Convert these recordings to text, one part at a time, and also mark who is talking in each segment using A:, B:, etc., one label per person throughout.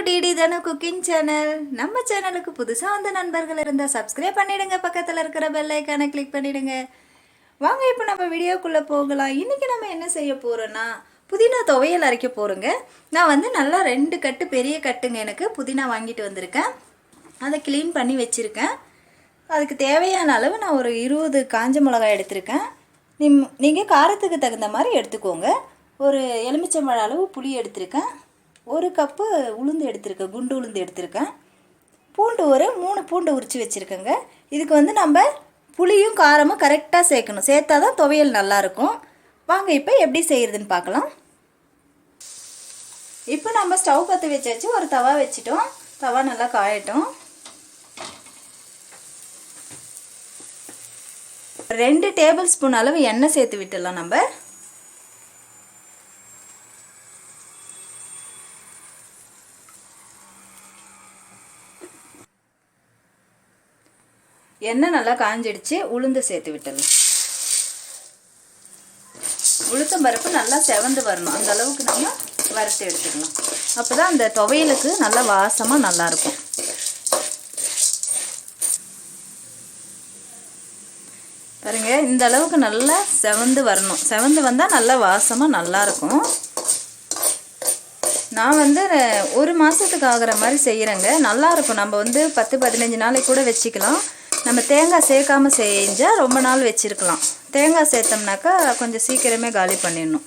A: DD DHANU cooking channel. நம்ம சேனலுக்கு புதுசா வந்த நண்பர்கள் இருந்தா subscribe பண்ணிடுங்க, பக்கத்துல இருக்கிற bell icon-ஐ click பண்ணிடுங்க. வாங்க இப்போ நம்ம வீடியோக்குள்ள போகலாம். இன்னைக்கு நம்ம என்ன செய்ய போறோம்னா புதினா துவையல் அரைக்க போறோங்க. நான் வந்து நல்லா 2 கட்டு பெரிய கட்டுங்க எனக்கு புதினா வாங்கிட்டு வந்திருக்கேன். அதை க்ளீன் பண்ணி வச்சிருக்கேன். அதுக்கு தேவையான அளவு நான் ஒரு 20 காஞ்ச மிளகாய் எடுத்துருக்கேன். நீங்க காரத்துக்கு தகுந்த மாதிரி எடுத்துக்கோங்க. ஒரு எலுமிச்சம்பழ அளவு புளி எடுத்துருக்கேன். 1 கப்பு உளுந்து எடுத்துருக்கேன், குண்டு உளுந்து எடுத்துருக்கேன். பூண்டு ஒரு 3 பூண்டு உரித்து வச்சுருக்கேங்க. இதுக்கு வந்து நம்ம புளியும் காரமும் கரெக்டாக சேர்க்கணும், சேர்த்தா தான் துவையல் நல்லாயிருக்கும். வாங்க இப்போ எப்படி செய்கிறதுன்னு பார்க்கலாம். இப்போ நம்ம ஸ்டவ் பற்ற வச்சாச்சு, ஒரு தவா வச்சிட்டோம். தவா நல்லா காயட்டும். 2 டேபிள் ஸ்பூன் அளவு எண்ணெய் சேர்த்து விட்டுடலாம். நம்ம எண்ணெய் நல்லா காஞ்சிடுச்சு, உளுந்து சேர்த்து விட்டுடலாம். உளுத்தம் பருப்பு நல்லா செவந்து வரணும், அந்த அளவுக்கு நம்ம வறுத்து எடுத்துக்கலாம். அப்போ தான் அந்த துவையலுக்கு நல்லா வாசமாக நல்லாயிருக்கும். பாருங்க, இந்த அளவுக்கு நல்லா செவந்து வரணும். செவந்து வந்தால் நல்லா வாசமாக நல்லாயிருக்கும். நான் வந்து 1 மாதத்துக்கு ஆகிற மாதிரி செய்கிறேங்க. நல்லாயிருக்கும். நம்ம வந்து 10-15 நாளைக்கு கூட வச்சுக்கலாம். நம்ம தேங்காய் சேர்க்காமல் செஞ்சால் ரொம்ப நாள் வச்சுருக்கலாம். தேங்காய் சேர்த்தோம்னாக்கா கொஞ்சம் சீக்கிரமே காலி பண்ணிடணும்,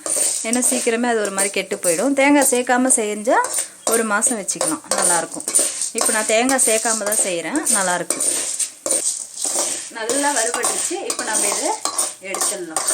A: ஏன்னா சீக்கிரமே அது ஒரு மாதிரி கெட்டு போயிடும். தேங்காய் சேர்க்காமல் செஞ்சால் 1 மாதம் வச்சுக்கலாம், நல்லாயிருக்கும். இப்போ நான் தேங்காய் சேர்க்காம தான் செய்கிறேன், நல்லாயிருக்கு. நல்லா வறுபட்டுருச்சு. இப்போ நம்ம இதை எடுத்துடலாம்.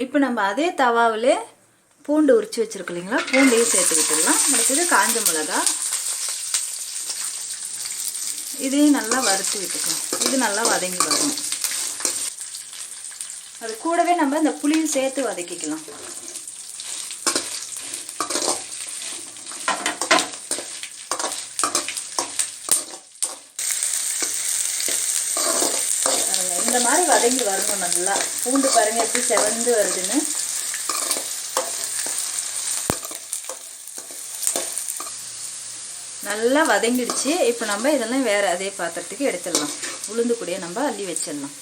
A: இப்போ நம்ம அதே தவாவிலே பூண்டு உரித்து வச்சுருக்கோம் இல்லைங்களா, பூண்டையும் சேர்த்து விட்டுடலாம். அடுத்தது காஞ்ச மிளகா, இதையும் நல்லா வறுத்து விட்டுக்கலாம். இது நல்லா வதங்கி வரணும். அது கூடவே நம்ம இந்த புளியும் சேர்த்து வதக்கிக்கலாம். இந்த மாதிரி வதங்கி வரணும் நல்லா. பூண்டு பாருங்க எப்படி செவந்து வருதுன்னு. நல்லா வதங்கிடுச்சு. இப்போ நம்ம இதெல்லாம் வேற அதே பாத்திரத்துக்கு எடுத்துடலாம். உளுந்து கூடயே நம்ம அள்ளி வச்சிடலாம்.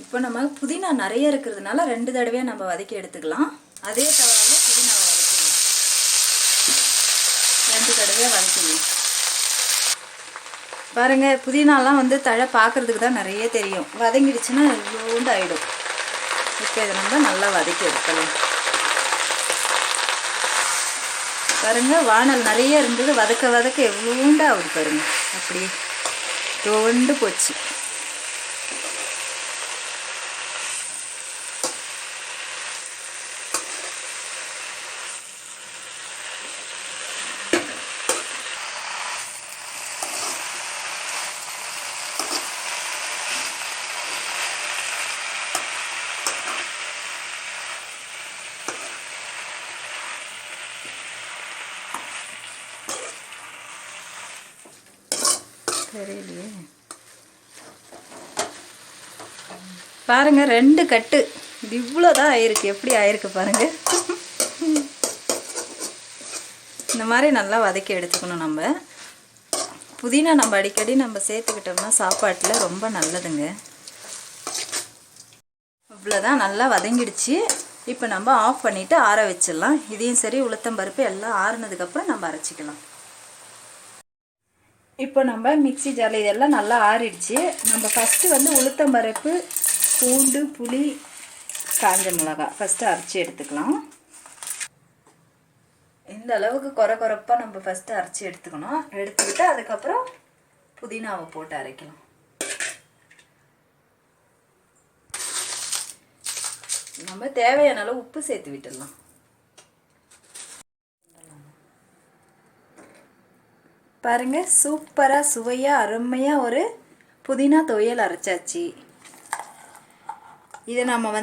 A: இப்போ நம்ம புதினா நிறைய இருக்கிறதுனால 2 தடவையாக நம்ம வதக்கி எடுத்துக்கலாம். அதே தவாவில் புதினாவை வதக்கிடலாம். 2 தடவையாக வதக்கிடலாம். பாருங்கள், புதினாலாம் வந்து தழை பார்க்குறதுக்கு தான் நிறைய தெரியும், வதங்கிடுச்சுன்னா இவ்வளோண்டு ஆகிடும். இப்போ இதை நம்ம நல்லா வதக்கி எடுக்கலாம். பாருங்கள், வானல் நிறைய இருந்தது, வதக்க வதக்க எவ்வளோண்டு ஆகுது பாருங்கள். அப்படியே தோண்டு போச்சு. தெரியலையே. பாருங்க, 2 கட்டு இது இவ்வளோதான் ஆயிருக்கு. எப்படி ஆயிருக்கு பாருங்க. இந்த மாதிரி நல்லா வதக்கி எடுத்துக்கணும். நம்ம புதினா நம்ம அடிக்கடி நம்ம சேர்த்துக்கிட்டோம்னா சாப்பாட்டில் ரொம்ப நல்லதுங்க. இவ்வளோதான், நல்லா வதங்கிடுச்சு. இப்போ நம்ம ஆஃப் பண்ணிவிட்டு ஆற வச்சிடலாம். இதையும் சரி, உளுத்தம் பருப்பு எல்லாம் ஆறுனதுக்கப்புறம் நம்ம அரைச்சிக்கலாம். இப்போ நம்ம மிக்ஸி ஜாரில் இதெல்லாம் நல்லா ஆறிடுச்சு. நம்ம ஃபஸ்ட்டு வந்து உளுத்தம் பருப்பு, பூண்டு, புளி, காஞ்ச மிளகாய் ஃபஸ்ட்டு அரைச்சி எடுத்துக்கலாம். இந்த அளவுக்கு கொரப்பாக நம்ம ஃபஸ்ட்டு அரைச்சி எடுத்துக்கணும். எடுத்துக்கிட்டு அதுக்கப்புறம் புதினாவை போட்டு அரைக்கலாம். நம்ம தேவையான அளவு உப்பு சேர்த்து விட்டுடலாம். பாருங்க, சூப்பராக சுவையாக அருமையாக ஒரு புதினா துவையல் அரைச்சாச்சு. இதை நம்ம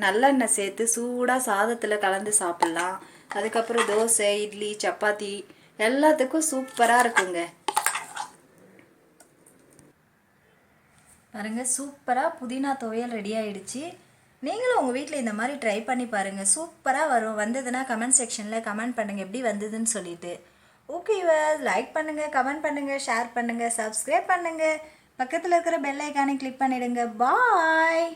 A: நல்லெண்ணெய் சேர்த்து சூடாக சாதத்தில் கலந்து சாப்பிட்லாம். அதுக்கப்புறம் தோசை, இட்லி, சப்பாத்தி எல்லாத்துக்கும் சூப்பராக இருக்குங்க. பாருங்க, சூப்பராக புதினா துவையல் ரெடி ஆகிடுச்சு. நீங்களும் உங்கள் வீட்டில் இந்த மாதிரி ட்ரை பண்ணி பாருங்கள். சூப்பராக வரும். வந்ததுன்னா கமெண்ட் செக்ஷனில் கமெண்ட் பண்ணுங்கள் எப்படி வந்ததுன்னு சொல்லிட்டு. ஓகே, லைக் பண்ணுங்கள், கமெண்ட் பண்ணுங்கள், ஷேர் பண்ணுங்கள், சப்ஸ்கிரைப் பண்ணுங்கள், பக்கத்தில் இருக்கிற பெல் ஐக்கானை கிளிக் பண்ணிவிடுங்க. பாய்.